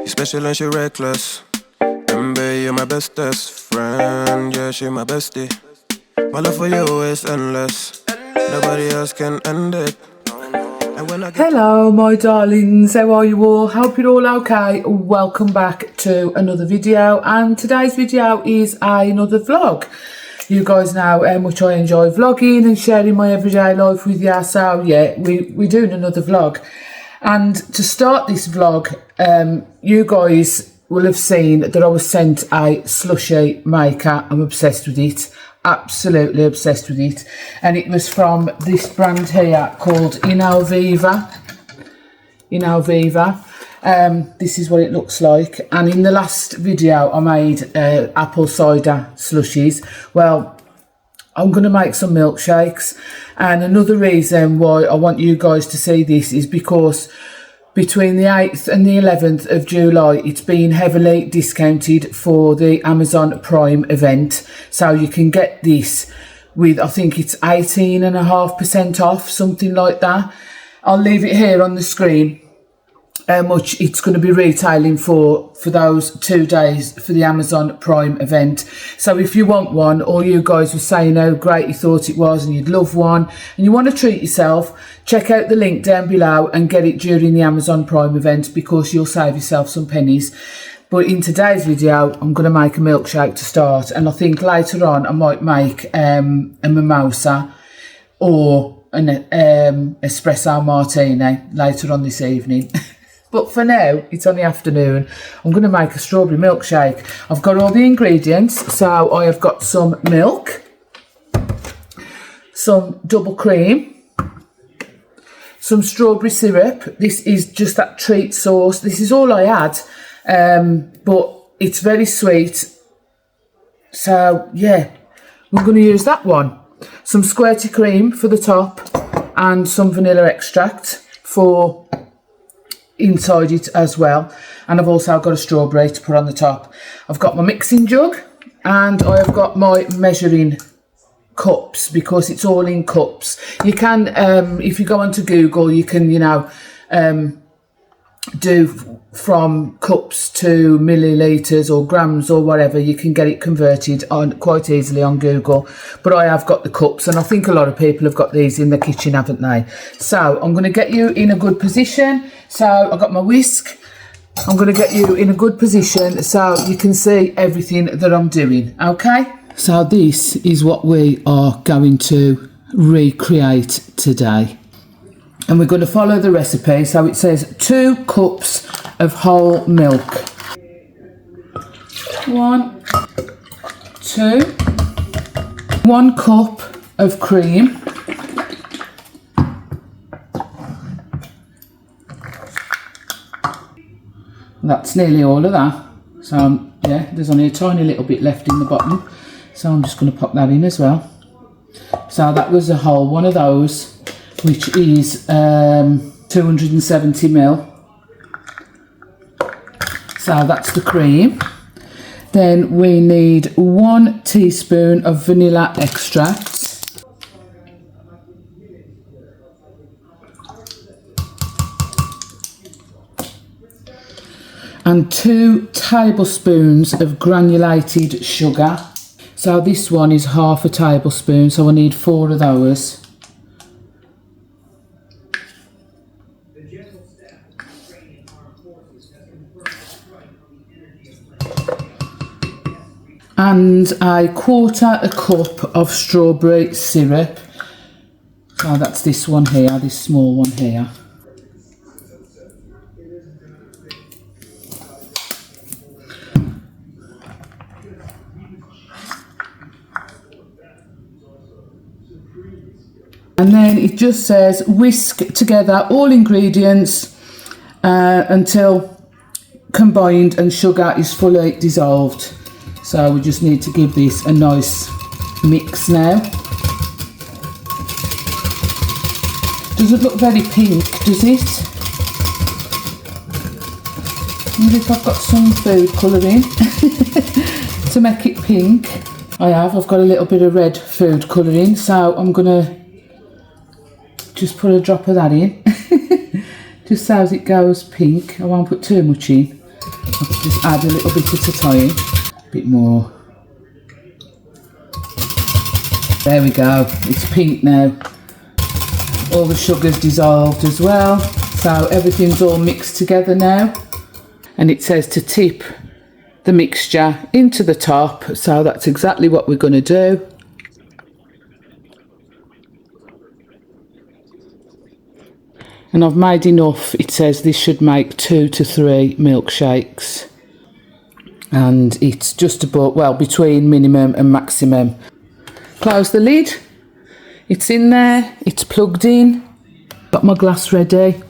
She's special and she reckless. Baby, you're my bestest friend. Yeah, she my bestie. My love for you is endless. Nobody else can end it. Hello my darlings, how are you all? Hope you're all okay. Welcome back to another video, and today's video is another vlog. You guys know how much I enjoy vlogging and sharing my everyday life with you, so yeah, we're doing another vlog. And to start this vlog, you guys will have seen that I was sent a slushie maker. I'm obsessed with it. Absolutely obsessed with it, and it was from this brand here called Inoviva. This is what it looks like, and in the last video I made apple cider slushies. Well, I'm going to make some milkshakes, and another reason why I want you guys to see this is because between the 8th and the 11th of July, it's been heavily discounted for the Amazon Prime event. So you can get this with, I think it's 18.5% off, something like that. I'll leave it here on the screen how much it's going to be retailing for those 2 days for the Amazon Prime event. So if you want one, or you guys were saying how great you thought it was and you'd love one and you want to treat yourself, check out the link down below and get it during the Amazon Prime event, because you'll save yourself some pennies. But in today's video, I'm going to make a milkshake to start, and I think later on I might make a mimosa or an espresso martini later on this evening. But for now, it's on the afternoon. I'm going to make a strawberry milkshake. I've got all the ingredients. So I have got some milk, some double cream, some strawberry syrup. This is just that treat sauce. This is all I add, but it's very sweet. So yeah, we're going to use that one. Some squirty cream for the top and some vanilla extract for inside it as well. And I've also got a strawberry to put on the top. I've got my mixing jug, and I have got my measuring cups, because it's all in cups. You can, if you go onto Google, you can, you know, do from cups to millilitres or grams or whatever. You can get it converted on quite easily on Google, but I have got the cups, and I think a lot of people have got these in the kitchen, haven't they? So I'm going to get you in a good position. So I've got my whisk. I'm going to get you in a good position so you can see everything that I'm doing, okay? So this is what we are going to recreate today. And we're going to follow the recipe. So it says 2 cups of whole milk. 1, 2. 1 cup of cream. That's nearly all of that. So yeah, there's only a tiny little bit left in the bottom. So I'm just going to pop that in as well. So that was a whole one of those, which is 270 ml. So that's the cream. Then we need 1 teaspoon of vanilla extract. And 2 tablespoons of granulated sugar. So this one is half a tablespoon, so I need 4 of those. And a 1/4 cup of strawberry syrup. So that's this one here, this small one here. And then it just says whisk together all ingredients until combined and sugar is fully dissolved. So we just need to give this a nice mix now. Doesn't look very pink, does it? I wonder if I've got some food colouring to make it pink. I've got a little bit of red food colouring, so I'm going to just put a drop of that in, just so as it goes pink. I won't put too much in. Let's just add a little bit at a time. A bit more. There we go. It's pink now. All the sugar's dissolved as well. So everything's all mixed together now. And it says to tip the mixture into the top. So that's exactly what we're going to do. And I've made enough. It says this should make 2 to 3 milkshakes. And it's just about, well, between minimum and maximum. Close the lid. It's in there. It's plugged in. Got my glass ready.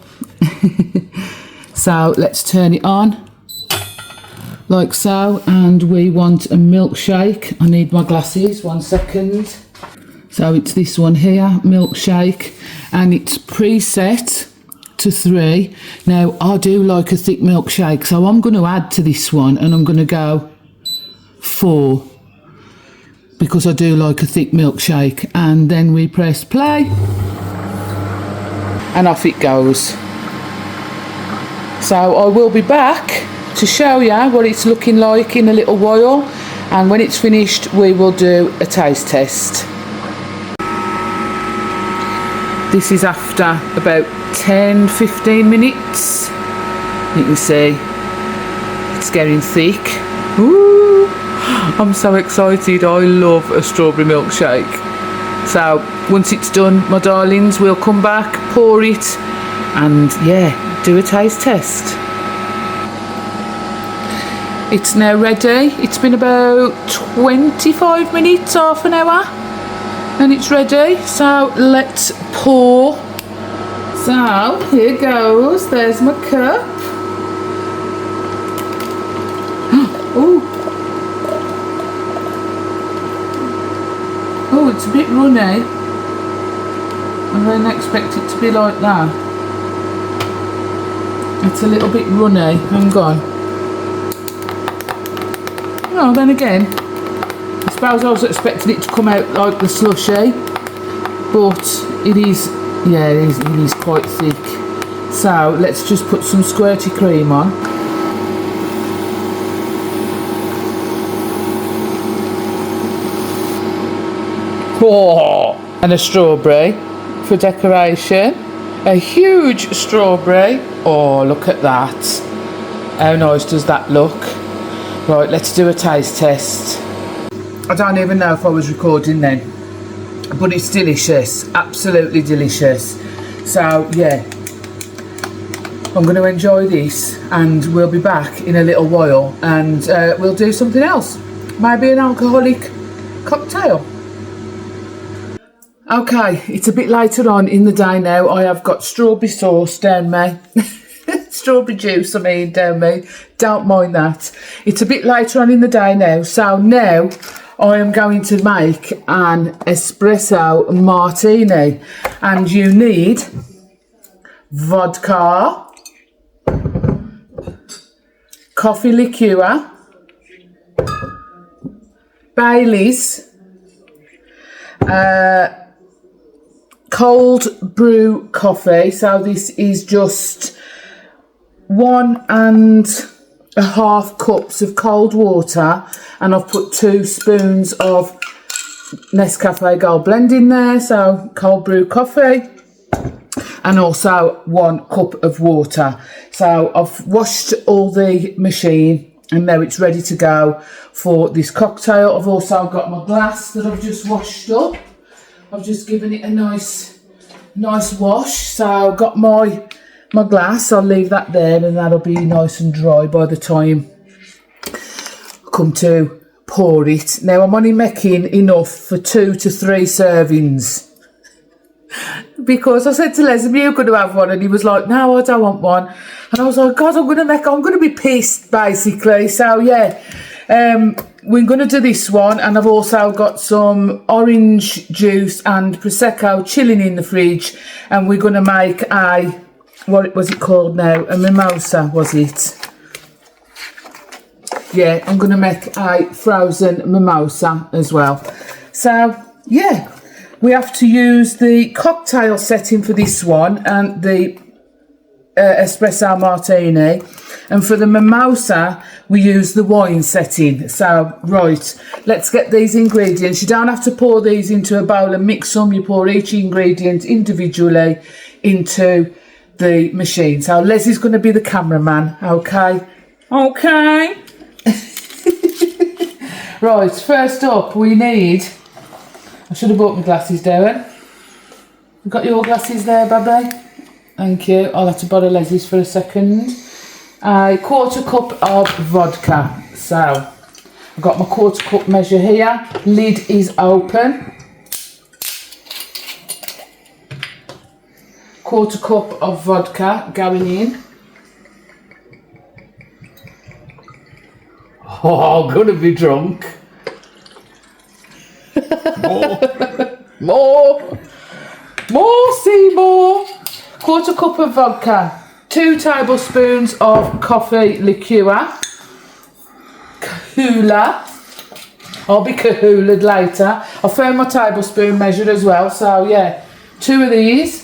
So let's turn it on. Like so. And we want a milkshake. I need my glasses. 1 second. So it's this one here, milkshake. And it's preset to 3. Now I do like a thick milkshake, so I'm going to add to this one and I'm going to go 4 because I do like a thick milkshake. And then we press play and off it goes. So I will be back to show you what it's looking like in a little while, and when it's finished we will do a taste test. This is after about 10-15 minutes. You can see it's getting thick. Ooh, I'm so excited. I love a strawberry milkshake. So once it's done, my darlings, we'll come back, pour it, and yeah, do a taste test. It's now ready. It's been about 25 minutes, half an hour, and it's ready. So let's pour. So here goes. There's my cup. Oh, oh, it's a bit runny. I didn't expect it to be like that. It's a little bit runny. Hang on. Well, then again, I suppose I was expecting it to come out like the slushy, but it is. Yeah, it is quite thick. So let's just put some squirty cream on. Oh, and a strawberry for decoration. A huge strawberry. Oh, look at that. How nice does that look? Right, let's do a taste test. I don't even know if I was recording then. But it's delicious, absolutely delicious. So yeah, I'm going to enjoy this and we'll be back in a little while and we'll do something else. Maybe an alcoholic cocktail. Okay, it's a bit later on in the day now. I have got strawberry sauce down me. Strawberry juice, I mean, down me. Don't mind that. It's a bit later on in the day now. So now I am going to make an espresso martini, and you need vodka, coffee liqueur, Baileys, cold brew coffee. So this is just 1.5 cups of cold water, and I've put 2 spoons of Nescafe Gold Blend in there, so cold brew coffee, and also 1 cup of water. So I've washed all the machine and now it's ready to go for this cocktail. I've also got my glass that I've just washed up. I've just given it a nice wash. So I've got my glass. I'll leave that there and that'll be nice and dry by the time I come to pour it. Now I'm only making enough for 2 to 3 servings. Because I said to Les, are you going to have one? And he was like, no, I don't want one. And I was like, God, I'm going to be pissed, basically. So, yeah, we're going to do this one. And I've also got some orange juice and Prosecco chilling in the fridge. And we're going to make a, what was it called now? A mimosa, was it? Yeah, I'm going to make a frozen mimosa as well. So, yeah. We have to use the cocktail setting for this one and the espresso martini. And for the mimosa, we use the wine setting. So, right, let's get these ingredients. You don't have to pour these into a bowl and mix them. You pour each ingredient individually into the machine. So, Leslie's going to be the cameraman, okay? Okay. Right, first up, we need... I should have bought my glasses, Darren. You got your glasses there, baby? Thank you. I'll have to borrow Leslie's for a second. A quarter cup of vodka. So, I've got my quarter cup measure here. Lid is open. Quarter cup of vodka going in. Oh, I'm gonna be drunk. More, see more. Quarter cup of vodka. 2 tablespoons of coffee liqueur. Kahula. I'll be kahulaed later. I found my tablespoon measured as well, so yeah. 2 of these.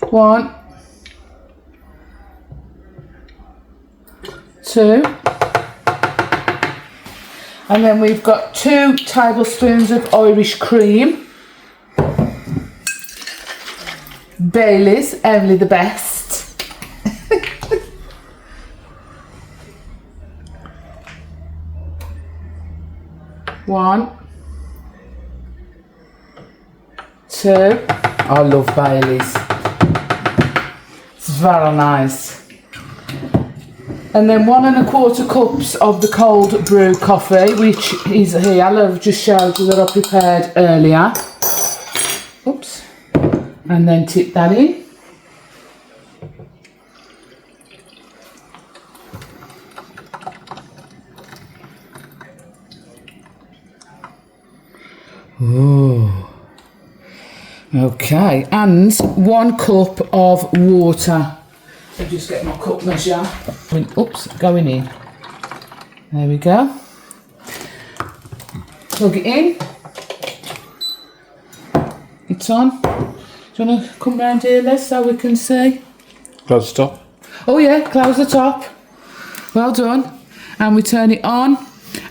1. 2. And then we've got 2 tablespoons of Irish cream. Baileys, only the best. 1. 2. I love Baileys. It's very nice. And then 1 1/4 cups of the cold brew coffee, which is here. I've just showed you that I prepared earlier. Oops. And then tip that in. Ooh. Okay, and 1 cup of water. So just get my cup measure. Oops, going in. There we go. Plug it in. It's on. Do you want to come round here, Les, so we can see? Close the top. Oh yeah, close the top. Well done. And we turn it on.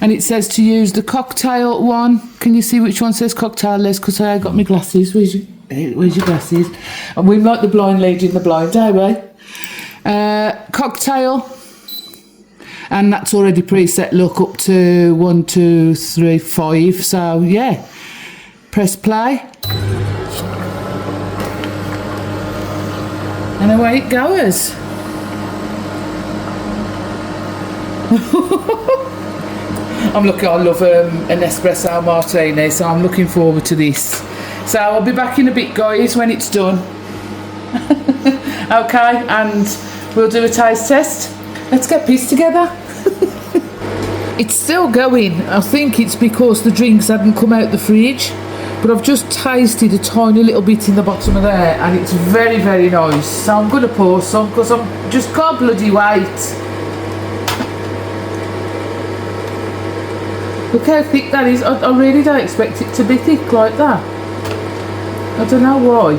And it says to use the cocktail one. Can you see which one says cocktail, Les? Because I got my glasses. Where's your glasses? And we're like the blind lady in the blind, are we? Cocktail. And that's already preset. Look, up to 1, 2, 3, 5. So, yeah. Press play. And away it goes. I love an espresso martini, so I'm looking forward to this. So I'll be back in a bit, guys, when it's done. Okay, and we'll do a taste test. Let's get peace together. It's still going. I think it's because the drinks hadn't come out the fridge, but I've just tasted a tiny little bit in the bottom of there, and it's very, very nice. So I'm going to pour some because I just can't bloody wait. Look how thick that is. I really don't expect it to be thick like that. I don't know why.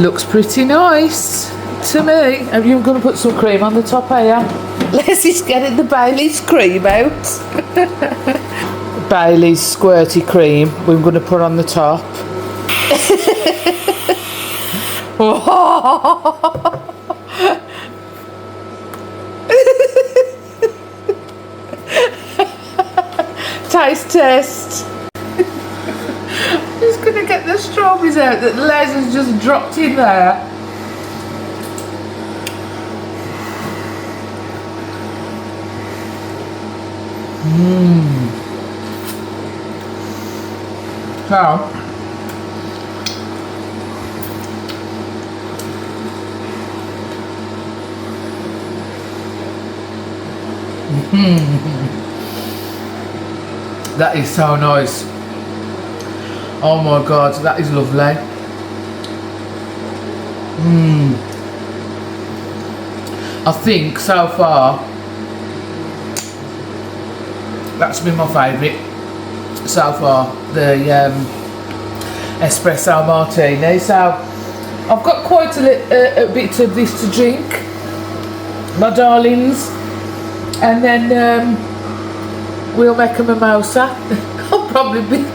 Looks pretty nice to me. Are you going to put some cream on the top here? Leslie's getting the Baileys cream out. Baileys squirty cream we're going to put on the top. Taste test. I'm just going to get the strawberries out that Les has just dropped in there. So, that is so nice. Oh my god, that is lovely. I think so far that's been my favourite so far, the espresso martini. So I've got quite a bit of this to drink, my darlings, and then we'll make a mimosa. I'll probably be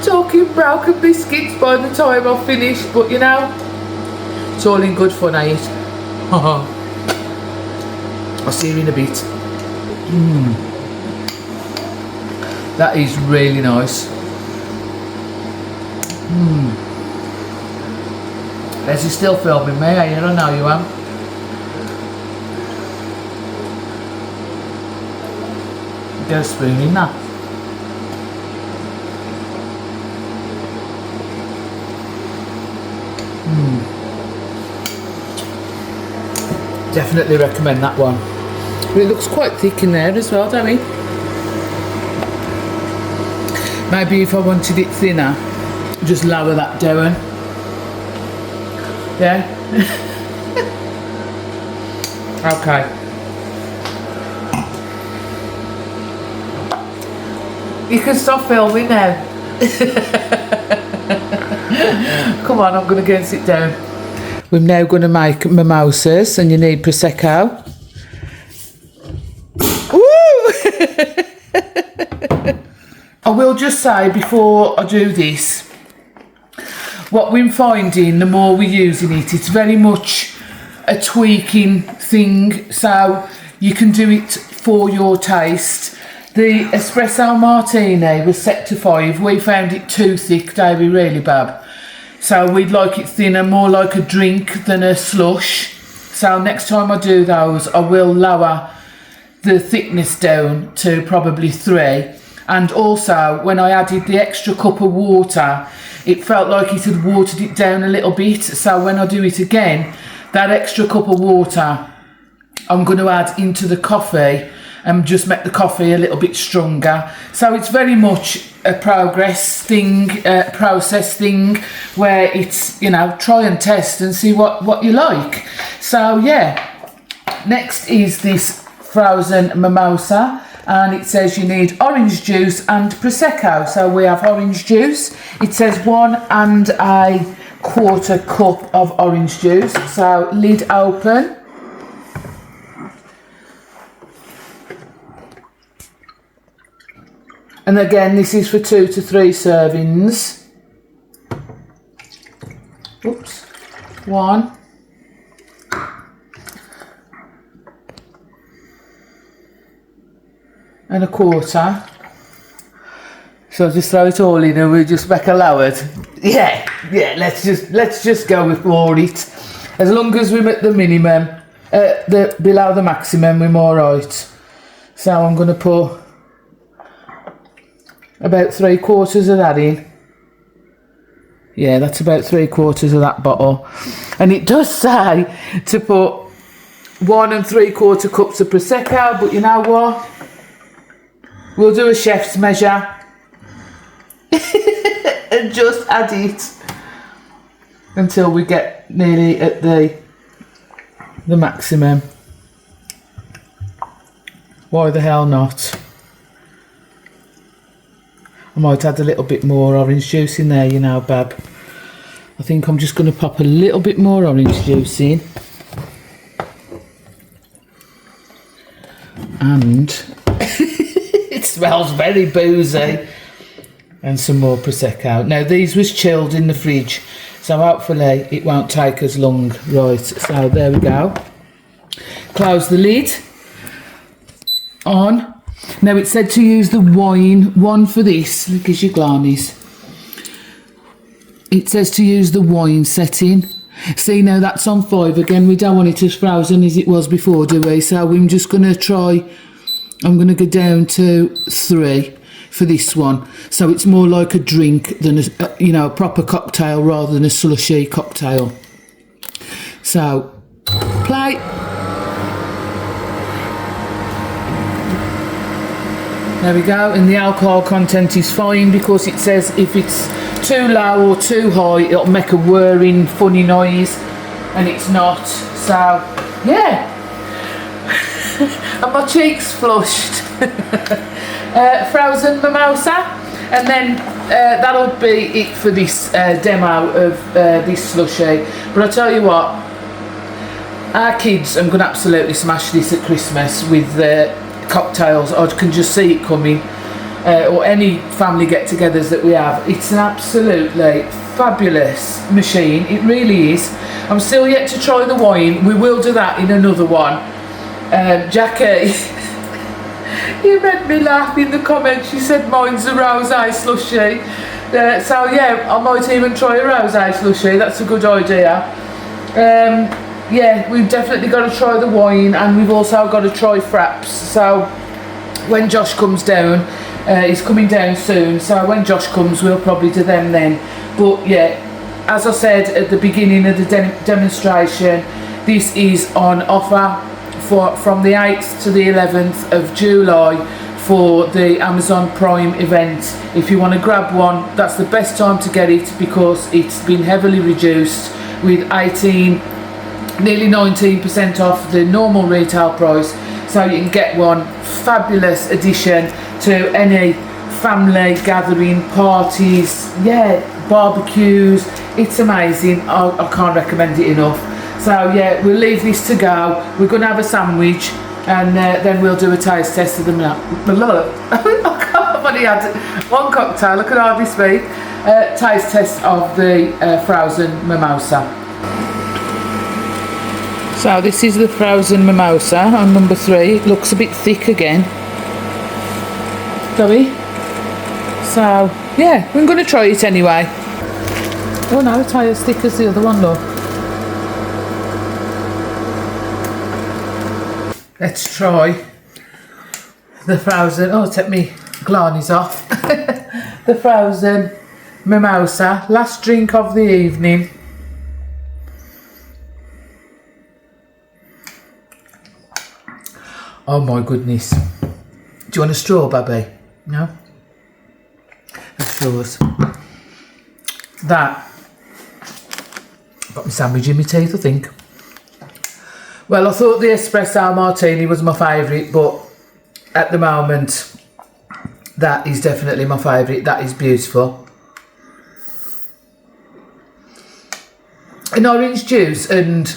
talking broken biscuits by the time I've finished, but you know, it's all in good fun, ain't it? I'll see you in a bit. That is really nice. Is you still filming me? I don't know you am. Get a spoon in that. Definitely recommend that one. But it looks quite thick in there as well, don't it? Maybe if I wanted it thinner, just lower that down. Yeah? Okay. You can stop filming now. Come on, I'm going to go and sit down. We're now going to make mimosas, and you need Prosecco. I will just say before I do this, what we're finding, the more we're using it, it's very much a tweaking thing, so you can do it for your taste. The espresso martini was set to 5. We found it too thick, Davey, really, Bab. So we'd like it thinner, more like a drink than a slush. So next time I do those, I will lower the thickness down to probably 3. And also, when I added the extra cup of water, it felt like it had watered it down a little bit. So when I do it again, that extra cup of water, I'm going to add into the coffee and just make the coffee a little bit stronger. So it's very much a process thing, where it's, you know, try and test and see what you like. So yeah, next is this frozen mimosa, and it says you need orange juice and Prosecco. So we have orange juice. It says 1 1/4 cup of orange juice. So lid open. And again, this is for 2 to 3 servings. Oops. 1. And 1/4. So I'll just throw it all in and we just make a lowered. Yeah, let's just go with for it. As long as we're at the minimum, below the maximum, we're all right. So I'm going to put about 3/4 of that in. Yeah, that's about 3/4 of that bottle. And it does say to put 1 3/4 cups of Prosecco, but you know what? We'll do a chef's measure and just add it until we get nearly at the maximum. Why the hell not? I might add a little bit more orange juice in there, you know, Bab. I think I'm just going to pop a little bit more orange juice in. And it smells very boozy. And some more Prosecco. Now, these was chilled in the fridge, so hopefully it won't take as long. Right, so there we go. Close the lid. On. Now, it said to use the wine one for this. Look at your glammies. It says to use the wine setting. See, now that's on 5 again. We don't want it as frozen as it was before, do we? So I'm just going to try. I'm going to go down to 3 for this one. So it's more like a drink than a proper cocktail rather than a slushy cocktail. So play. There we go, and the alcohol content is fine because it says if it's too low or too high, it'll make a whirring, funny noise, and it's not. So, yeah. And my cheeks flushed. Frozen mimosa, and then that'll be it for this demo of this slushy. But I tell you what, our kids are going to absolutely smash this at Christmas with cocktails. I can just see it coming. Or any family get-togethers that we have. It's an absolutely fabulous machine. It really is. I'm still yet to try the wine. We will do that in another one. Jackie, you made me laugh in the comments. She said mine's a rosé slushy. So yeah, I might even try a rosé slushy. That's a good idea. Yeah, we've definitely got to try the wine, and we've also got to try fraps. So when Josh comes down, he's coming down soon, so when Josh comes we'll probably do them then. But yeah, as I said at the beginning of the demonstration, this is on offer from the 8th to the 11th of July for the Amazon Prime event. If you want to grab one, that's the best time to get it, because it's been heavily reduced with nearly 19% off the normal retail price. So you can get one fabulous addition to any family gathering, parties, yeah, barbecues. It's amazing. I can't recommend it enough. So yeah, we'll leave this to go. We're going to have a sandwich, and then we'll do a taste test of them. I've only had one cocktail, I can hardly speak. Taste test of the frozen mimosa. So this is the frozen mimosa on number 3. It looks a bit thick again. Sorry. So yeah, we're going to try it anyway. Oh no, it's not as thick as the other one, look. Let's try the frozen. Oh, take me glasses off. The frozen mimosa. Last drink of the evening. Oh my goodness. Do you want a straw, baby? No? That's yours. That. Got my sandwich in my teeth, I think. Well, I thought the espresso martini was my favourite, but at the moment, that is definitely my favourite. That is beautiful. An orange juice and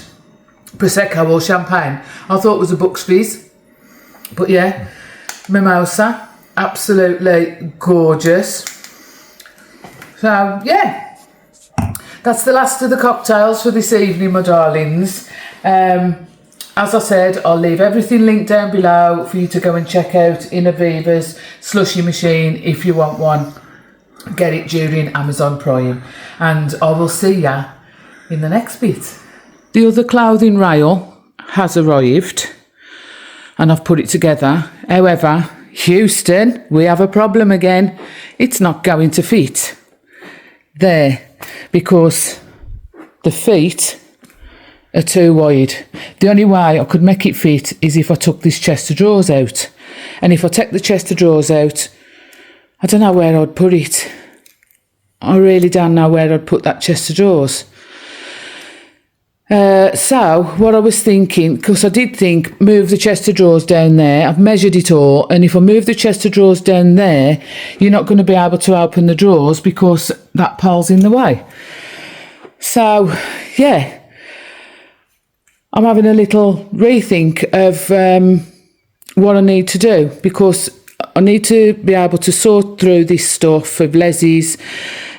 Prosecco or champagne, I thought was a Bucks Fizz. But yeah, mimosa, absolutely gorgeous. So yeah, that's the last of the cocktails for this evening, my darlings. As I said, I'll leave everything linked down below for you to go and check out Inoviva's slushy machine. If you want one, get it during Amazon Prime. And I will see ya in the next bit. The other clothing rail has arrived, and I've put it together. However, Houston, we have a problem again. It's not going to fit there because the feet are too wide. The only way I could make it fit is if I took this chest of drawers out. And if I take the chest of drawers out, I don't know where I'd put it. I really don't know where I'd put that chest of drawers. So what I was thinking, because I did think, move the chest of drawers down there. I've measured it all, and if I move the chest of drawers down there, you're not going to be able to open the drawers because that pole's in the way. So yeah, I'm having a little rethink of what I need to do, because I need to be able to sort through this stuff of Leslie's.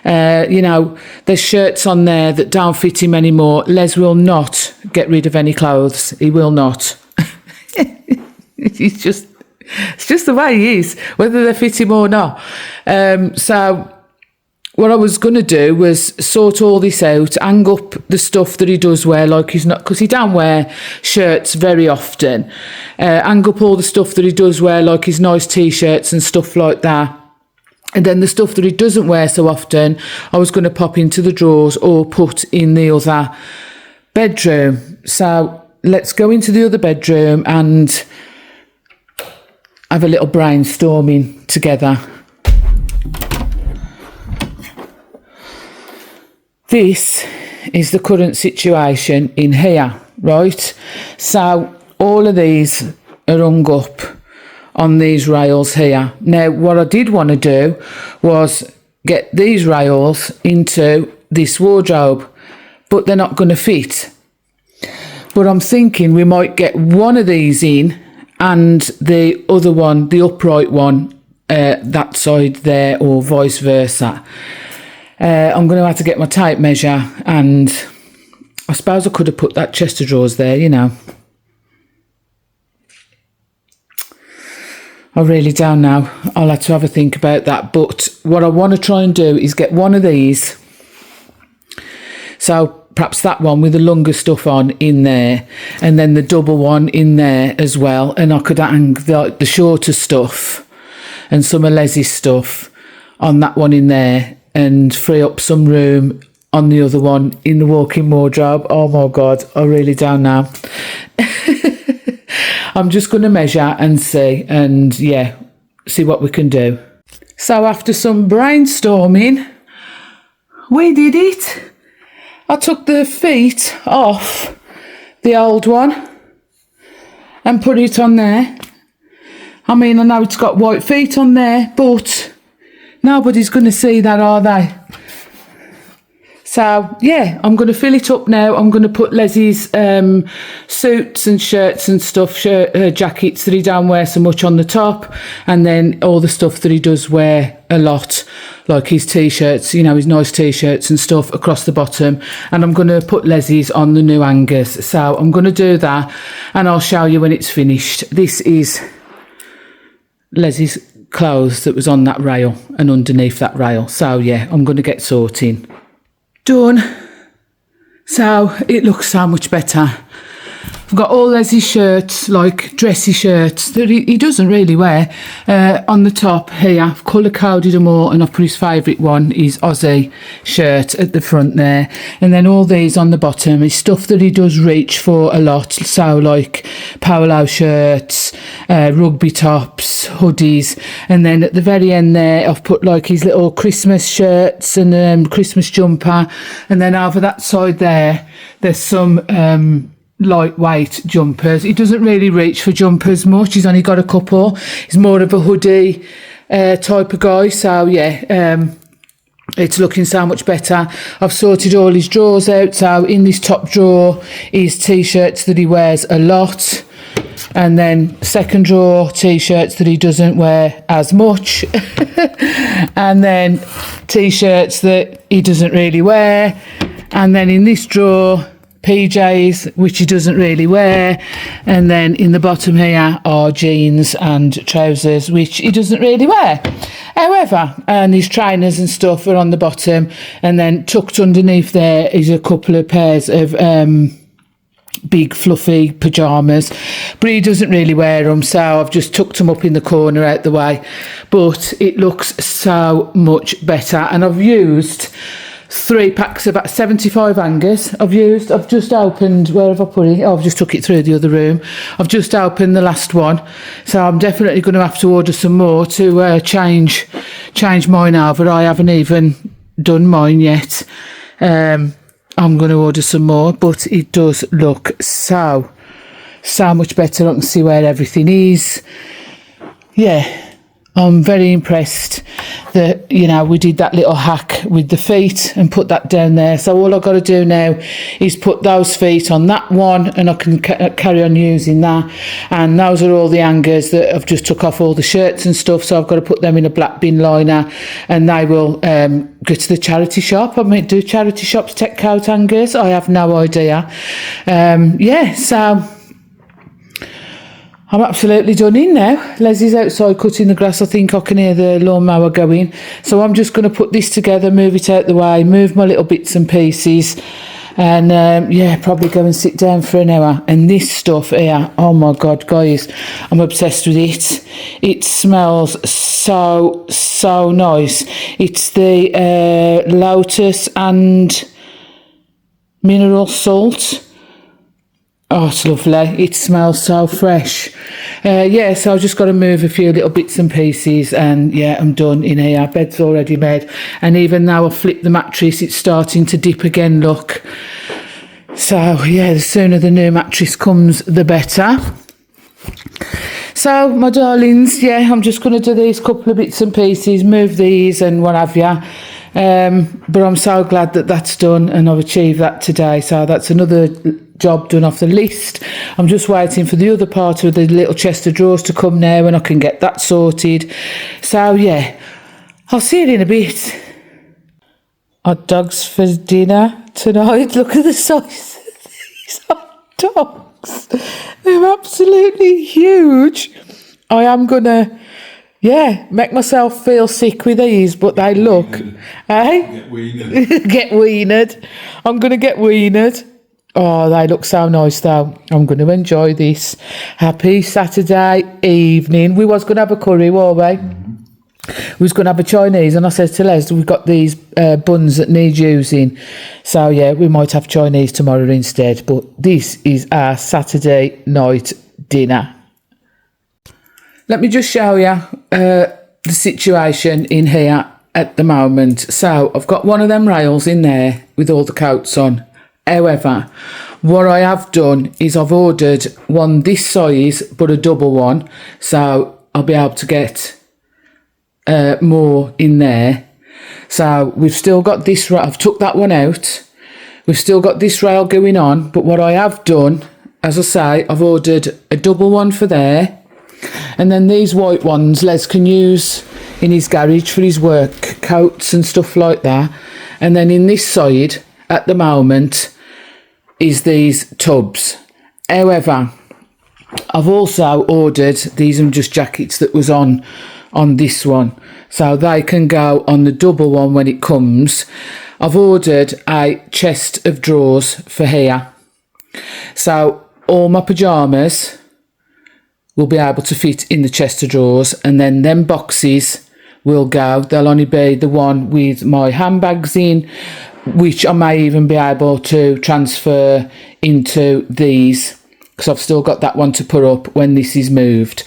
You know, there's shirts on there that don't fit him anymore. Les will not get rid of any clothes. He will not. It's just the way he is, whether they fit him or not. So what I was going to do was sort all this out, hang up the stuff that he does wear, like he's not, because he don't wear shirts very often. Hang up all the stuff that he does wear, like his nice t-shirts and stuff like that. And then the stuff that he doesn't wear so often, I was going to pop into the drawers or put in the other bedroom. So let's go into the other bedroom and have a little brainstorming together. This is the current situation in here, right? So all of these are hung up on these rails here. Now, what I did want to do was get these rails into this wardrobe, but they're not going to fit. But I'm thinking we might get one of these in and the other one, the upright one, that side there, or vice versa. I'm going to have to get my tape measure, and I suppose I could have put that chest of drawers there, you know. I really don't know. I'll have to have a think about that. But what I want to try and do is get one of these. So perhaps that one with the longer stuff on in there, and then the double one in there as well. And I could hang the shorter stuff and some of Leslie's stuff on that one in there, and free up some room on the other one in the walk-in wardrobe. Oh my God, I really don't know. I'm just going to measure and see, and yeah, see what we can do. So after some brainstorming, we did it. I took the feet off the old one and put it on there. I mean, I know it's got white feet on there, but nobody's going to see that, are they? So, yeah, I'm going to fill it up now. I'm going to put Leslie's suits and shirts and stuff, jackets that he don't wear so much on the top, and then all the stuff that he does wear a lot, like his T-shirts, you know, his nice T-shirts and stuff across the bottom. And I'm going to put Leslie's on the new hangers. So I'm going to do that, and I'll show you when it's finished. This is Leslie's clothes that was on that rail and underneath that rail. So, yeah, I'm going to get sorting. Done. So it looks so much better. I've got all Leslie's shirts, like dressy shirts that he doesn't really wear, on the top here. I've colour coded them all, and I've put his favourite one, his Aussie shirt, at the front there, and then all these on the bottom is stuff that he does reach for a lot. So like polo shirts, rugby tops, hoodies, and then at the very end there I've put like his little Christmas shirts and Christmas jumper, and then over that side there's some lightweight jumpers. He doesn't really reach for jumpers much. He's only got a couple. He's more of a hoodie type of guy. So yeah, it's looking so much better. I've sorted all his drawers out. So in this top drawer is T-shirts that he wears a lot, and then second drawer T-shirts that he doesn't wear as much, and then T-shirts that he doesn't really wear, and then in this drawer PJs, which he doesn't really wear, and then in the bottom here are jeans and trousers, which he doesn't really wear. However, and his trainers and stuff are on the bottom, and then tucked underneath there is a couple of pairs of big fluffy pyjamas, but he doesn't really wear them, so I've just tucked them up in the corner out the way. But it looks so much better, and I've used 3 packs of about 75 hangers. I've just opened, where have I put it? Oh, I've just took it through the other room. I've just opened the last one, so I'm definitely going to have to order some more to change mine over. I haven't even done mine yet. I'm going to order some more, but it does look so much better. I can see where everything is. Yeah, I'm very impressed that, you know, we did that little hack with the feet and put that down there. So all I've got to do now is put those feet on that one, and I can carry on using that. And those are all the hangers that I've just took off all the shirts and stuff. So I've got to put them in a black bin liner, and they will go to the charity shop. I mean, do charity shops take coat hangers? I have no idea. Yeah, so I'm absolutely done in now. Leslie's outside cutting the grass. I think I can hear the lawnmower going. So I'm just going to put this together, move it out the way, move my little bits and pieces, and yeah, probably go and sit down for an hour. And this stuff here, oh my God, guys, I'm obsessed with it. It smells so nice. It's the lotus and mineral salt. Oh, it's lovely. It smells so fresh. Yeah, so I've just got to move a few little bits and pieces, and yeah, I'm done in here. Bed's already made, and even though I flipped the mattress, it's starting to dip again, look. So yeah, the sooner the new mattress comes, the better. So, my darlings, yeah, I'm just going to do these couple of bits and pieces, move these and what have you. But I'm so glad that that's done and I've achieved that today. So that's another job done off the list. I'm just waiting for the other part of the little chest of drawers to come now and I can get that sorted. So, yeah, I'll see you in a bit. Hot dogs for dinner tonight. Look at the size of these hot dogs. They're absolutely huge. I am going to, make myself feel sick with these, but they look... Get weened. Get weened. I'm going to get weened. Oh, they look so nice, though. I'm going to enjoy this. Happy Saturday evening. We was going to have a curry, weren't we? Mm-hmm. We was going to have a Chinese, and I said to Les, we've got these buns that need using. So, yeah, we might have Chinese tomorrow instead. But this is our Saturday night dinner. Let me just show you the situation in here at the moment. So, I've got one of them rails in there with all the coats on. However, what I have done is I've ordered one this size, but a double one. So, I'll be able to get more in there. So we've still got this rail. I've took that one out. We've still got this rail going on, but what I have done, as I say, I've ordered a double one for there, and then these white ones Les can use in his garage for his work coats and stuff like that. And then in this side at the moment is these tubs. However, I've also ordered these are just jackets that was on this one, so they can go on the double one when it comes. I've ordered a chest of drawers for here, so all my pyjamas will be able to fit in the chest of drawers, and then them boxes will go. They'll only be the one with my handbags in, which I may even be able to transfer into these, because I've still got that one to put up when this is moved.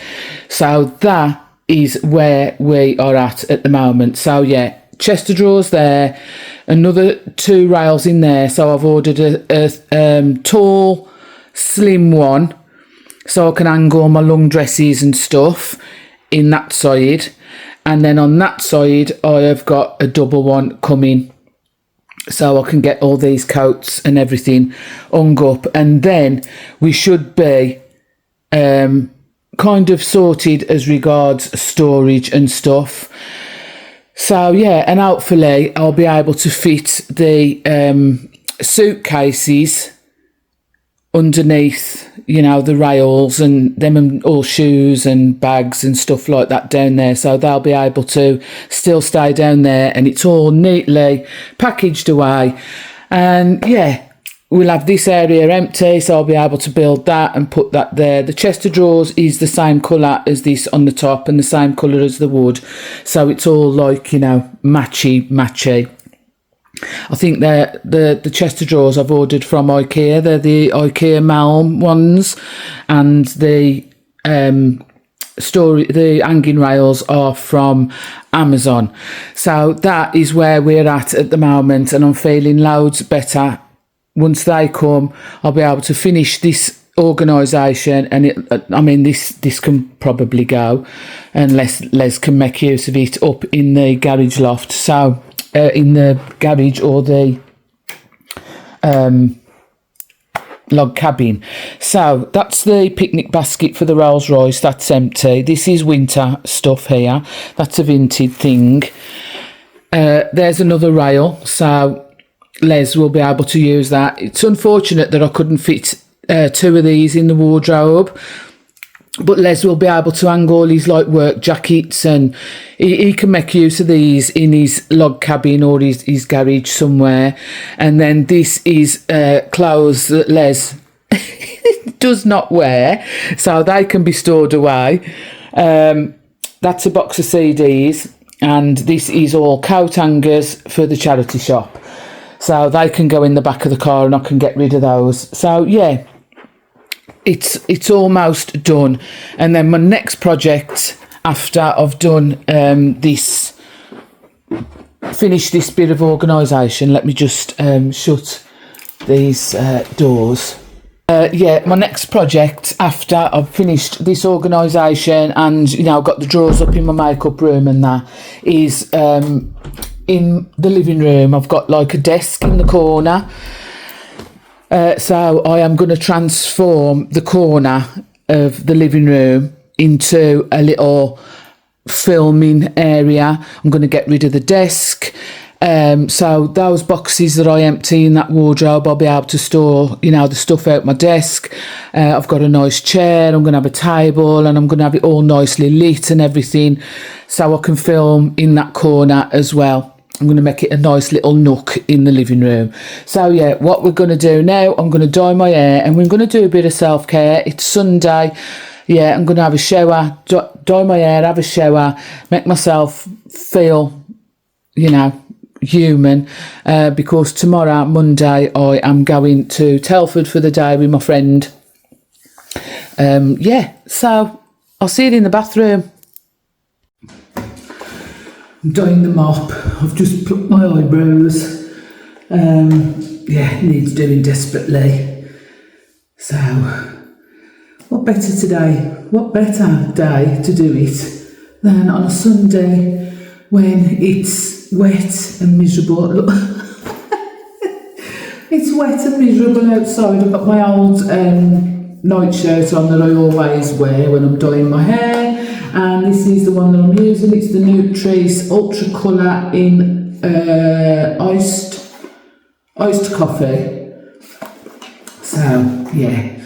So that is where we are at the moment. So yeah, chest of drawers there, another 2 rails in there. So I've ordered a tall, slim one, so I can hang all my long dresses and stuff in that side. And then on that side, I have got a double one coming, so I can get all these coats and everything hung up. And then we should be kind of sorted as regards storage and stuff. So yeah, and hopefully I'll be able to fit the suitcases underneath, you know, the rails, and them and all shoes and bags and stuff like that down there, so they'll be able to still stay down there, and it's all neatly packaged away. And yeah, we'll have this area empty, so I'll be able to build that and put that there. The chest of drawers is the same colour as this on the top and the same colour as the wood, so it's all like, you know, matchy. I think they're the chest of drawers I've ordered from IKEA. They're the IKEA Malm ones, and the the hanging rails are from Amazon. So that is where we're at the moment, and I'm feeling loads better. Once they come, I'll be able to finish this organisation, and this can probably go unless Les can make use of it up in the garage loft. So in the garage or the log cabin. So that's the picnic basket for the Rolls Royce. That's empty. This is winter stuff here. That's a vintage thing. There's another rail, so Les will be able to use that. It's unfortunate that I couldn't fit 2 of these in the wardrobe, but Les will be able to hang all his like work jackets, and he can make use of these in his log cabin or his garage somewhere. And then this is clothes that Les does not wear, so they can be stored away. That's a box of CDs, and this is all coat hangers for the charity shop, so they can go in the back of the car and I can get rid of those. So yeah, it's almost done. And then my next project, after I've done finish this bit of organisation, let me just shut these doors. Yeah, my next project after I've finished this organisation and, you know, I've got the drawers up in my makeup room and that, is in the living room. I've got like a desk in the corner. So I am going to transform the corner of the living room into a little filming area. I'm going to get rid of the desk. So those boxes that I empty in that wardrobe, I'll be able to store, you know, the stuff out my desk. I've got a nice chair, I'm going to have a table, and I'm going to have it all nicely lit and everything, so I can film in that corner as well. I'm going to make it a nice little nook in the living room. So yeah, what we're going to do now, I'm going to dye my hair and we're going to do a bit of self-care. It's Sunday. Yeah, I'm going to have a shower, dye my hair, have a shower, make myself feel, you know, human, because tomorrow, Monday, I am going to Telford for the day with my friend. Yeah, so I'll see you in the bathroom. I'm dyeing the mop. I've just put my eyebrows. Yeah, needs doing desperately. So, what better today? What better day to do it than on a Sunday when it's wet and miserable. Look, it's wet and miserable outside. I've got my old nightshirt on that I always wear when I'm dyeing my hair, and this is the one that I'm using. It's the Nutrice Ultra Colour in iced coffee. So yeah,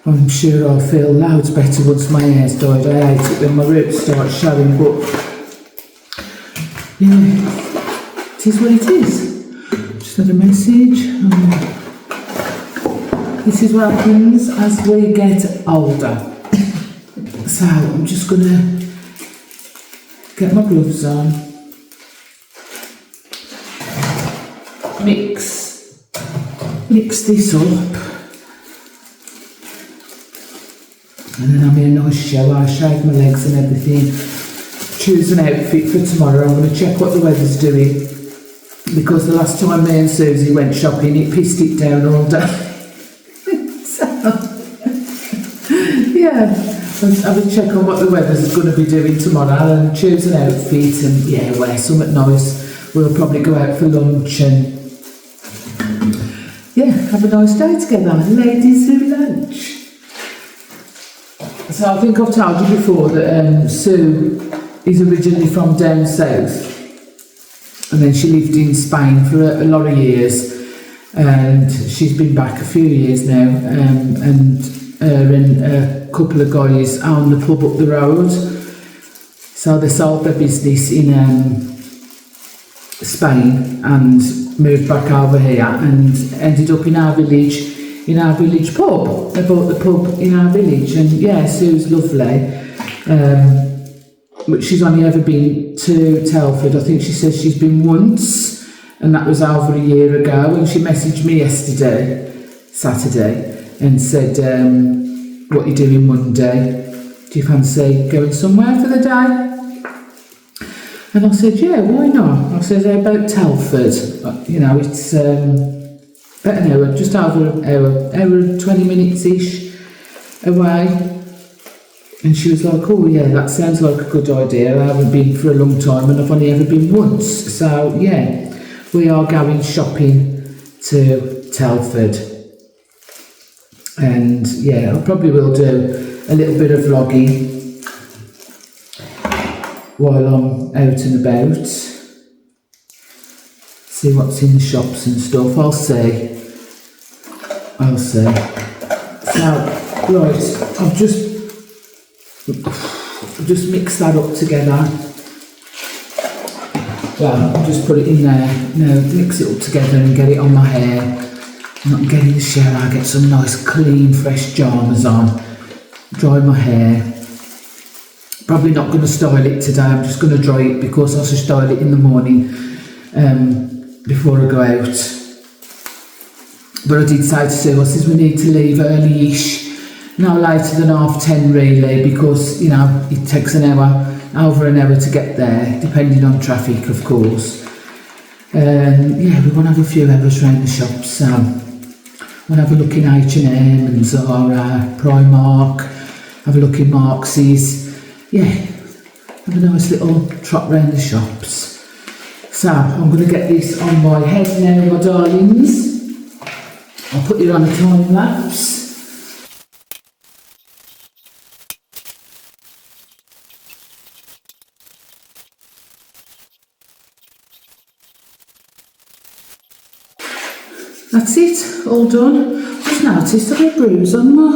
I'm sure I'll feel loads better once my hair's dyed. I hate it when my roots start showing, but yeah, it is what it is. Just had a message. This is what happens as we get older. So I'm just gonna get my gloves on, mix this up, and then have a nice shower, shave my legs and everything. Choose an outfit for tomorrow. I'm going to check what the weather's doing, because the last time me and Susie went shopping, it pissed it down all day. So, yeah, I'll have a check on what the weather's going to be doing tomorrow and choose an outfit and, yeah, wear something nice. We'll probably go out for lunch and, yeah, have a nice day together. Ladies through lunch. So I think I've told you before that Sue is originally from down south, and then she lived in Spain for a lot of years, and she's been back a few years now, and her and a couple of guys own the pub up the road. So they sold their business in Spain and moved back over here and ended up in our village pub. They bought the pub in our village, and yeah, Sue's lovely. But she's only ever been to Telford. I think she says she's been once, and that was over a year ago. And she messaged me Saturday, and said, what are you doing Monday? Do you fancy going somewhere for the day? And I said, yeah, why not? I said, how about Telford? You know, it's about an hour, just over an hour and 20 minutes-ish away. And she was like, oh yeah, that sounds like a good idea. I haven't been for a long time and I've only ever been once. So yeah, we are going shopping to Telford. And yeah, I probably will do a little bit of vlogging while I'm out and about. See what's in the shops and stuff. I'll see. So, right, I've just mixed that up together. Well, I'll just put it in there, mix it up together and get it on my hair. And I can get in the shower, get some nice clean fresh pyjamas on, dry my hair. Probably not going to style it today, I'm just going to dry it because I should style it in the morning before I go out. But I did say to Sue, I says we need to leave early-ish, no later than 10:30 really, because, you know, it takes an hour, over an hour to get there, depending on traffic, of course. Yeah, we want to have a few hours around the shops, so I'll have a look in H&M and Zara, Primark, have a look in Marx's. Yeah, have a nice little trot round the shops. So I'm going to get this on my head now, my darlings. I'll put you on a time lapse. That's it, all done. Just noticed I've got a bruise on my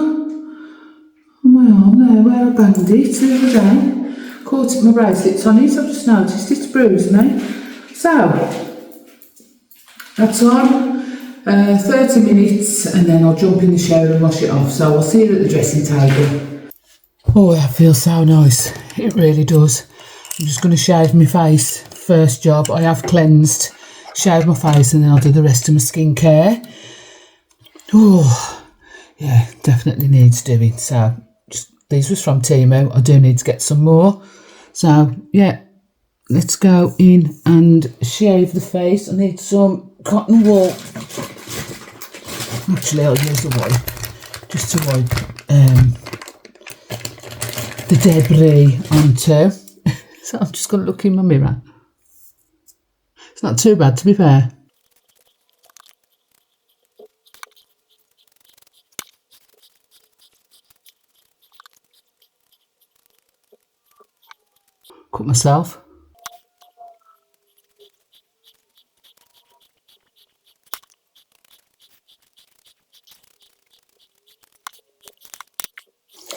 arm there where I banged it the other day. Caught my bracelets on it, I've just noticed it's bruised now. So, that's on. 30 minutes and then I'll jump in the shower and wash it off. So I'll see you at the dressing table. Oh, that feels so nice. It really does. I'm just going to shave my face. First job. I have cleansed. Shave my face and then I'll do the rest of my skincare. Oh, yeah, definitely needs doing. So, these was from Timo. I do need to get some more. So, yeah, let's go in and shave the face. I need some cotton wool. Actually, I'll use a wipe just to wipe the debris onto. So I'm just going to look in my mirror. It's not too bad, to be fair. Cut myself.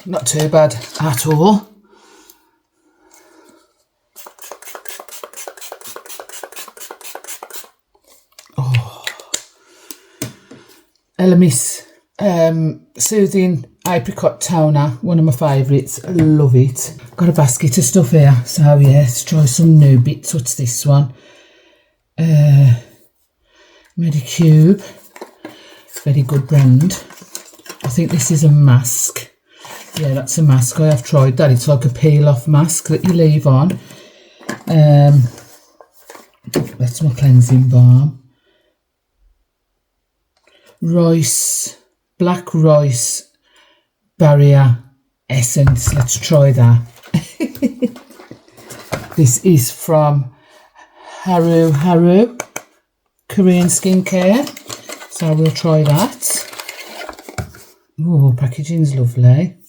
Not too bad at all. Oh. Elemis Soothing Apricot Toner, one of my favourites. I love it. Got a basket of stuff here, so yeah, let's try some new bits. What's this one? Medicube. Very good brand. I think this is a mask. Yeah, that's a mask. I have tried that. It's like a peel-off mask that you leave on. That's my cleansing balm. Black rice barrier essence. Let's try that. This is from Haru Korean Skincare. So we'll try that. Oh, packaging's lovely.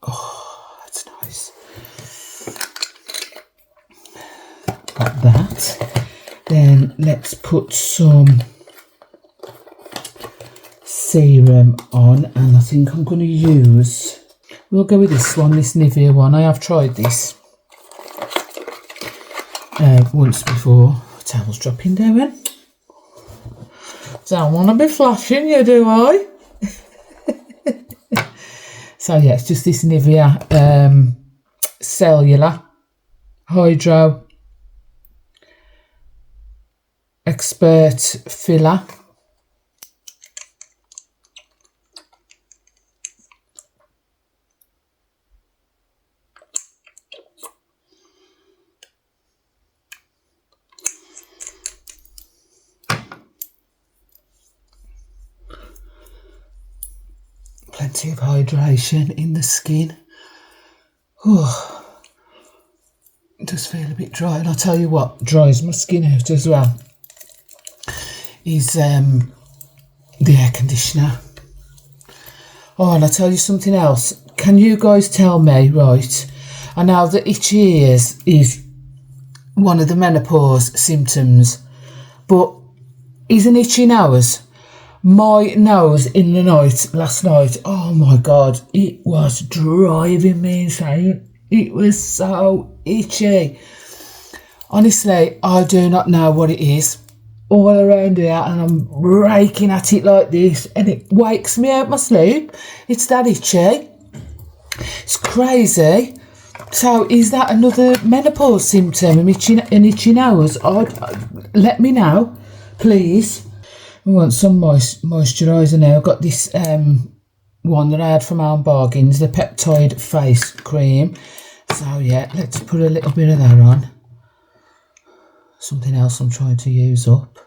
Oh, that's nice. Got that. Then let's put some serum on, and I think I'm going to use, we'll go with this one, this Nivea one. I have tried this once before. Towel's dropping down. Don't want to be flashing you, do I? So yeah, it's just this Nivea Cellular Hydro Expert Filler. Plenty of hydration in the skin. Oh, it does feel a bit dry, and I'll tell you what dries my skin out as well is the air conditioner. Oh, and I'll tell you something else. Can you guys tell me, right, I know that itchy ears is one of the menopause symptoms, but is an itchy nose? My nose in the night, last night, oh my God, it was driving me insane. It was so itchy. Honestly, I do not know what it is. All around here, and I'm raking at it like this, and it wakes me out my sleep. It's that itchy. It's crazy. So is that another menopause symptom, an itchy nose? Let me know, please. I want some moisturiser now. I've got this one that I had from Alm Bargains, the peptide face cream. So yeah, let's put a little bit of that on. Something else I'm trying to use up.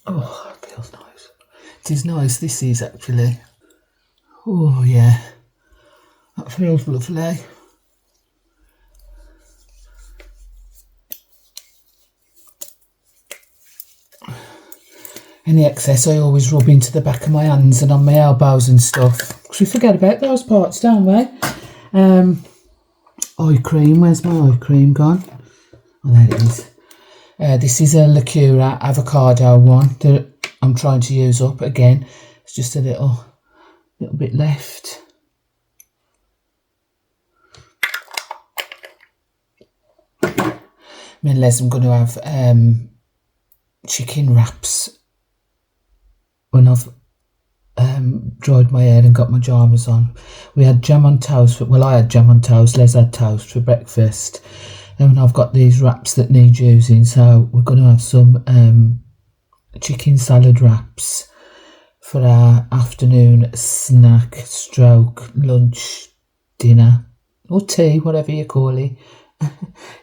Oh, it feels nice. It is nice, this is actually. Oh yeah, that feels lovely. Any excess I always rub into the back of my hands and on my elbows and stuff. Because we forget about those parts, don't we? Eye cream, where's my eye cream gone? Oh, there it is. This is a Lacura avocado one that I'm trying to use up again. It's just a little bit left. Me and Les, I'm going to have chicken wraps when I've dried my hair and got my pyjamas on. We had jam on toast. Well, I had jam on toast. Les had toast for breakfast. And I've got these wraps that need using, so we're going to have some chicken salad wraps for our afternoon snack stroke lunch dinner or tea, whatever you call it.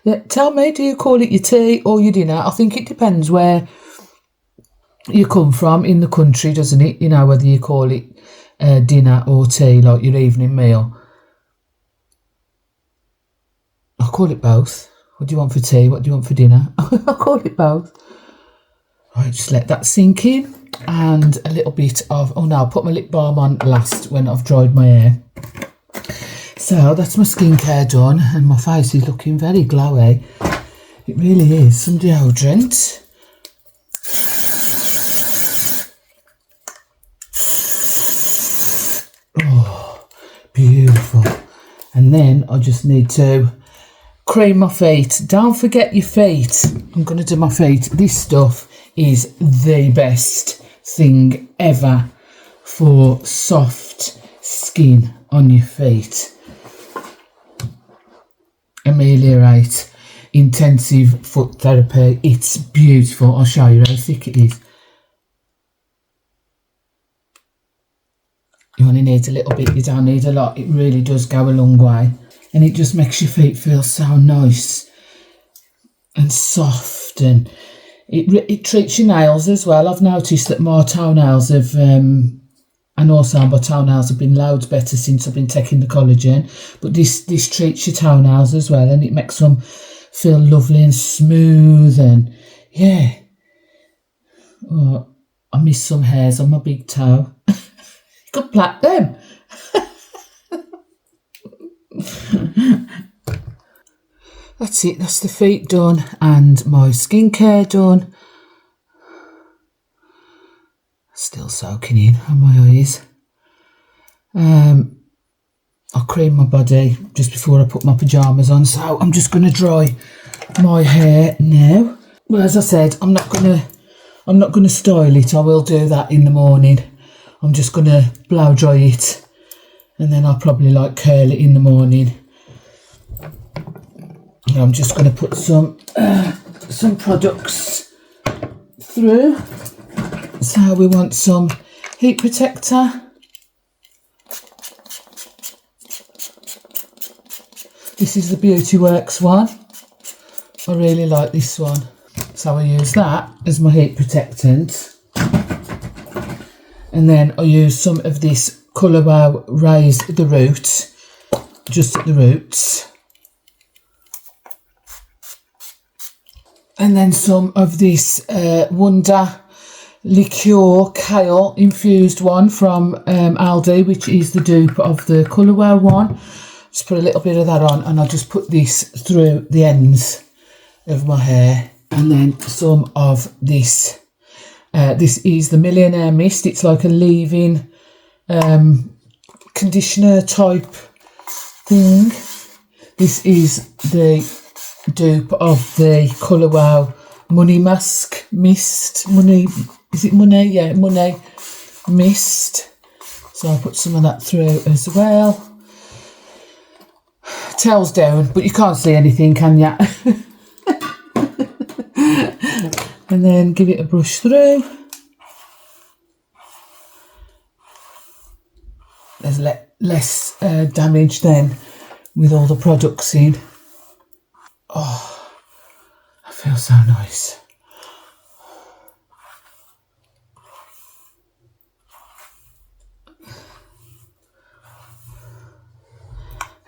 Yeah, tell me, do you call it your tea or your dinner? I think it depends where you come from in the country, doesn't it? You know, whether you call it dinner or tea, like your evening meal. I call it both. What do you want for tea? What do you want for dinner? I call it both. Right, just let that sink in. And a little bit of, oh no, I'll put my lip balm on last when I've dried my hair. So that's my skincare done, and my face is looking very glowy. It really is. Some deodorant. Oh, beautiful. And then I just need to cream my feet. Don't forget your feet. I'm going to do my feet. This stuff is the best thing ever for soft skin on your feet. Ameliorate intensive foot therapy. It's beautiful. I'll show you how thick it is. You only need a little bit, you don't need a lot. It really does go a long way, and it just makes your feet feel so nice and soft, and it treats your nails as well. I've noticed that my toenails have and also my toenails have been loads better since I've been taking the collagen, but this treats your toenails as well, and it makes them feel lovely and smooth, and yeah. Oh, I miss some hairs on my big toe. You could plait them. That's it, that's the feet done and my skincare done. Still soaking in on my eyes. I'll cream my body just before I put my pyjamas on, so I'm just going to dry my hair now. Well, as I said, I'm not going to style it. I will do that in the morning. I'm just going to blow dry it, and then I'll probably curl it in the morning. And I'm just going to put some products through. So we want some heat protector. This is the Beauty Works one. I really like this one. So I use that as my heat protectant. And then I use some of this Colour Wow Raise the Root, just at the roots. And then some of this Wonder Liqueur Kale infused one from Aldi, which is the dupe of the Colour Wow one. Just put a little bit of that on, and I'll just put this through the ends of my hair. And then some of this. This is the Millionaire Mist. It's like a leave-in conditioner type thing. This is the dupe of the Colour Wow Money Mask Mist. Money, is it Money? Yeah, Money Mist. So I'll put some of that through as well. Tail's down, but you can't see anything, can ya? and then give it a brush through. There's less damage then with all the products in. Oh, that feels so nice.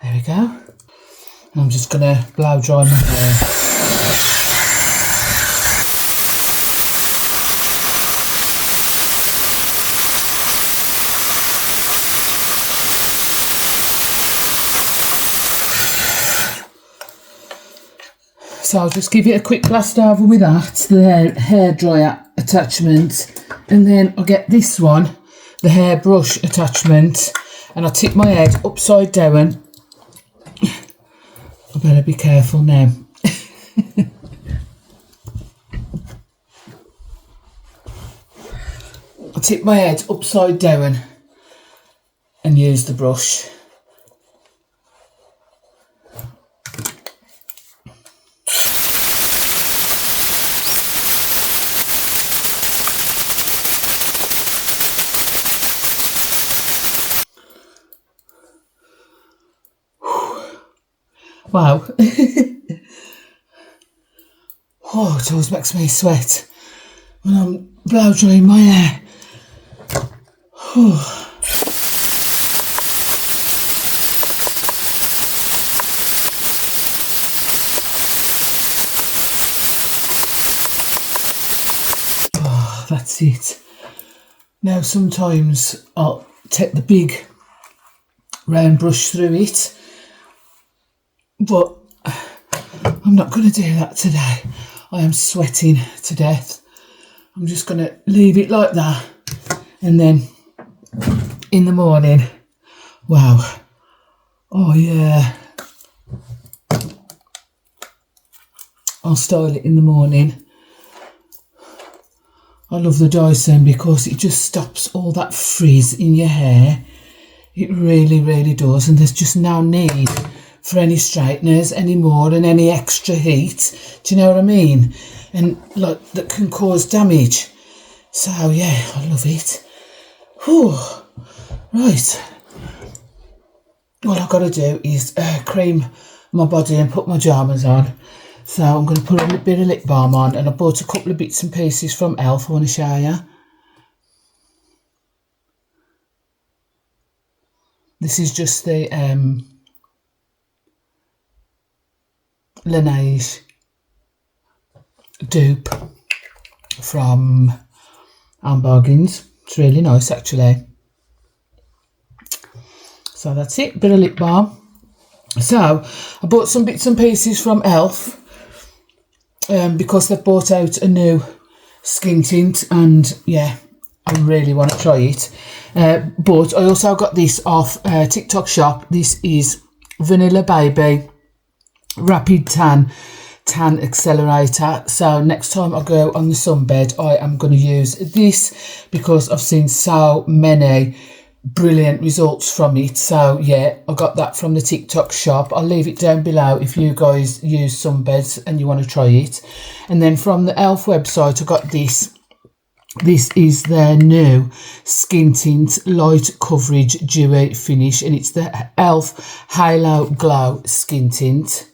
There we go. And I'm just going to blow dry my hair. So I'll just give it a quick blast over with that, the hair dryer attachment, and then I'll get this one, the hairbrush attachment, and I'll tip my head upside down. I better be careful now. I'll tip my head upside down and use the brush. Wow. Oh, it always makes me sweat when I'm blow drying my hair. Oh. Oh, that's it. Now sometimes I'll take the big round brush through it, but I'm not going to do that today. I am sweating to death. I'm just going to leave it like that, and then in the morning, wow, oh yeah, I'll style it in the morning. I love the Dyson because it just stops all that frizz in your hair. It really, really does, and there's just no need for any straighteners anymore and any extra heat. Do you know what I mean? And like that can cause damage. So yeah, I love it. Whew. Right. What I've got to do is cream my body and put my pyjamas on. So I'm going to put a bit of lip balm on, and I bought a couple of bits and pieces from Elf. I want to show you. This is just the Laneige dupe from Bargains. It's really nice actually. So that's it, bit of lip balm. So I bought some bits and pieces from Elf because they've brought out a new skin tint, and yeah, I really want to try it. But I also got this off TikTok shop. This is Vanilla Baby Rapid Tan Accelerator. So next time I go on the sunbed, I am going to use this because I've seen so many brilliant results from it. So yeah, I got that from the TikTok shop. I'll leave it down below if you guys use sunbeds and you want to try it. And then from the Elf website, I got this. This is their new skin tint light coverage dewy finish, and it's the Elf Halo Glow skin tint.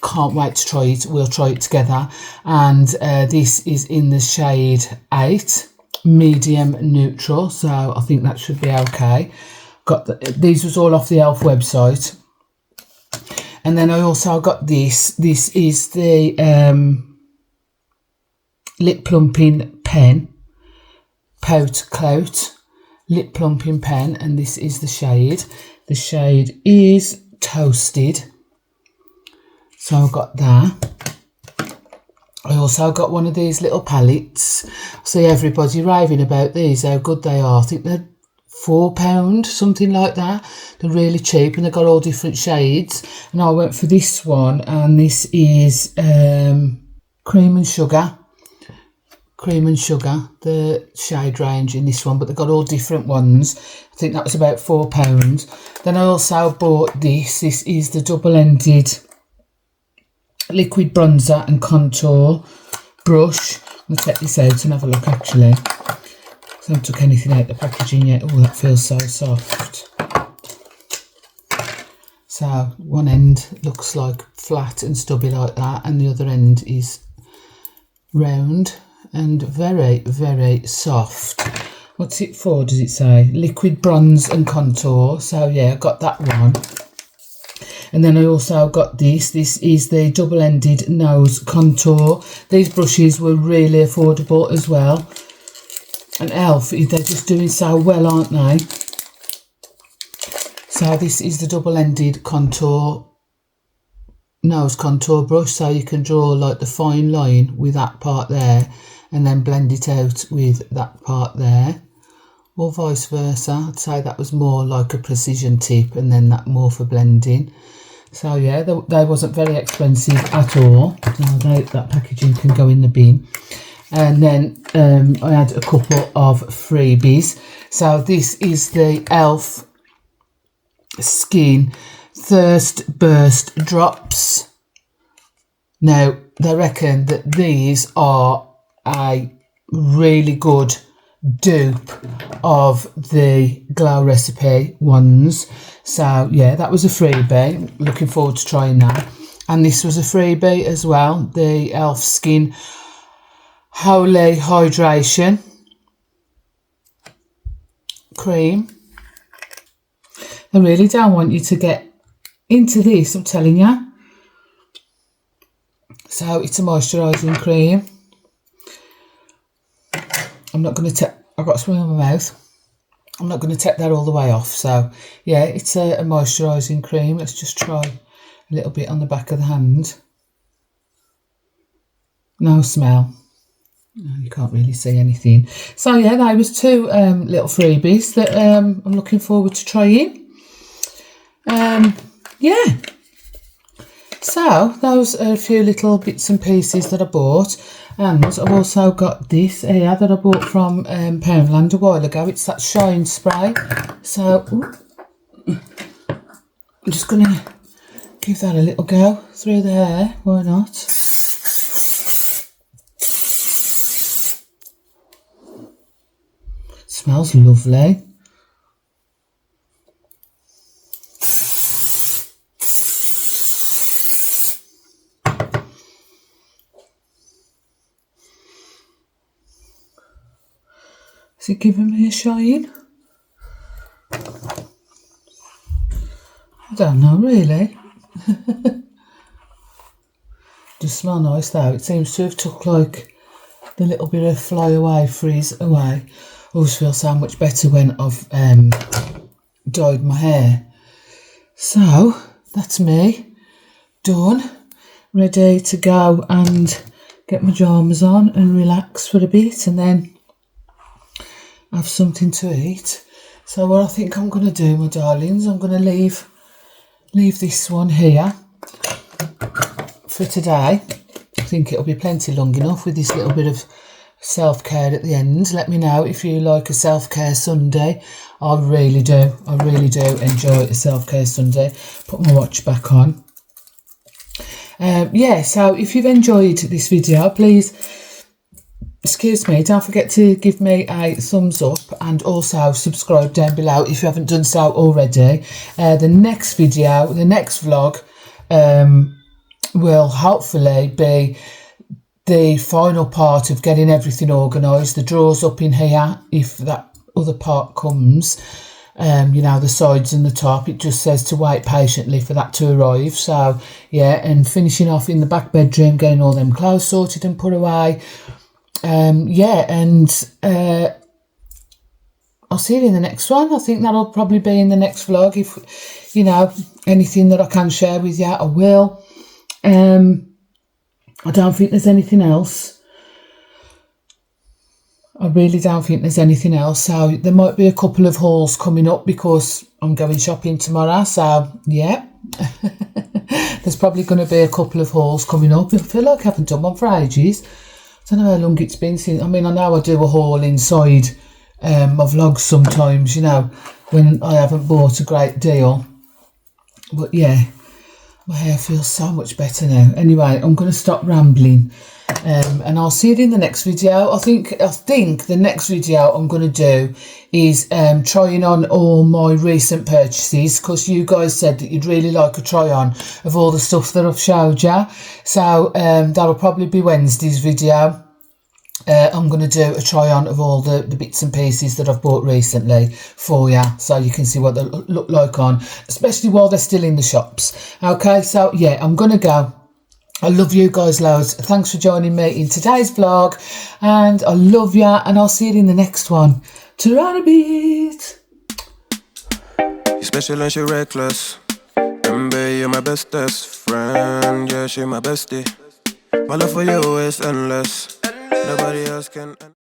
Can't wait to try it. We'll try it together. And this is in the shade 8, medium neutral, so I think that should be okay. These was all off the Elf website. And then I also got this. This is the lip plumping pen, Pout Clout lip plumping pen, and this is the shade. The shade is Toasted. So I got that. I also got one of these little palettes. I see everybody raving about these, how good they are. I think they're £4, something like that. They're really cheap and they've got all different shades. And I went for this one, and this is Cream and Sugar. Cream and Sugar, the shade range in this one, but they've got all different ones. I think that was about £4. Then I also bought this. This is the double-ended liquid bronzer and contour brush. I'm going to take this out and have a look actually. I haven't took anything out of the packaging yet. Oh, that feels so soft. So one end looks like flat and stubby like that, and the other end is round and very, very soft. What's it for, does it say? Liquid bronze and contour. So yeah, I got that one. And then I also got this. This is the double-ended nose contour. These brushes were really affordable as well. And Elf, they're just doing so well, aren't they? So this is the double-ended contour, nose contour brush. So you can draw like the fine line with that part there and then blend it out with that part there. Or vice versa. I'd say that was more like a precision tip and then that more for blending. So yeah, they wasn't very expensive at all. No doubt that packaging can go in the bin. And then I had a couple of freebies. So this is the Elf Skin Thirst Burst Drops. Now, they reckon that these are a really good dupe of the Glow Recipe ones. So yeah, that was a freebie. Looking forward to trying that. And this was a freebie as well, the Elf Skin Holy Hydration Cream. I really don't want you to get into this, I'm telling you. So it's a moisturising cream. I'm not going to take, I've got something in my mouth. I'm not going to take that all the way off. So yeah, it's a moisturising cream. Let's just try a little bit on the back of the hand. No smell. You can't really see anything. So yeah, there was two little freebies that I'm looking forward to trying. Yeah. So those are a few little bits and pieces that I bought. And I've also got this here that I bought from Poundland a while ago. It's that shine spray. So I'm just going to give that a little go through the hair. Why not? Smells lovely. Is it giving me a shine? I don't know really. Does smell nice though. It seems to have took like the little bit of fly away, freeze away. I always feel so much better when I've dyed my hair. So that's me done, ready to go and get my pyjamas on and relax for a bit and then have something to eat. So what I think I'm going to do, my darlings, I'm going to leave this one here for today. I think it'll be plenty long enough with this little bit of self-care at the end. Let me know if you like a self-care Sunday. I really do enjoy a self-care Sunday. Put my watch back on. Yeah, so if you've enjoyed this video, please, excuse me, don't forget to give me a thumbs up and also subscribe down below if you haven't done so already. The next video, the next vlog will hopefully be the final part of getting everything organised. The drawers up in here, if that other part comes, you know, the sides and the top, it just says to wait patiently for that to arrive. So yeah, and finishing off in the back bedroom, getting all them clothes sorted and put away. Yeah, and I'll see you in the next one. I think that'll probably be in the next vlog. If, you know, anything that I can share with you, I will. I don't think there's anything else. I really don't think there's anything else. So there might be a couple of hauls coming up because I'm going shopping tomorrow. So yeah, there's probably going to be a couple of hauls coming up. I feel like I haven't done one for ages. I don't know how long it's been since. I mean, I know I do a haul inside my vlogs sometimes, you know, when I haven't bought a great deal. But yeah, My hair feels so much better now. Anyway, I'm going to stop rambling. And I'll see you in the next video. I think the next video I'm going to do is trying on all my recent purchases, because you guys said that you'd really like a try on of all the stuff that I've showed you. So that'll probably be Wednesday's video. I'm going to do a try on of all the bits and pieces that I've bought recently for you, so you can see what they look like on, especially while they're still in the shops. Okay, so yeah, I'm going to go. I love you guys loads. Thanks for joining me in today's vlog, and I love you, and I'll see you in the next one. Ta-ra a bit. You special and she reckless. Remember, you're my bestest friend. Yeah, she my bestie. My love for you is endless. Nobody else can.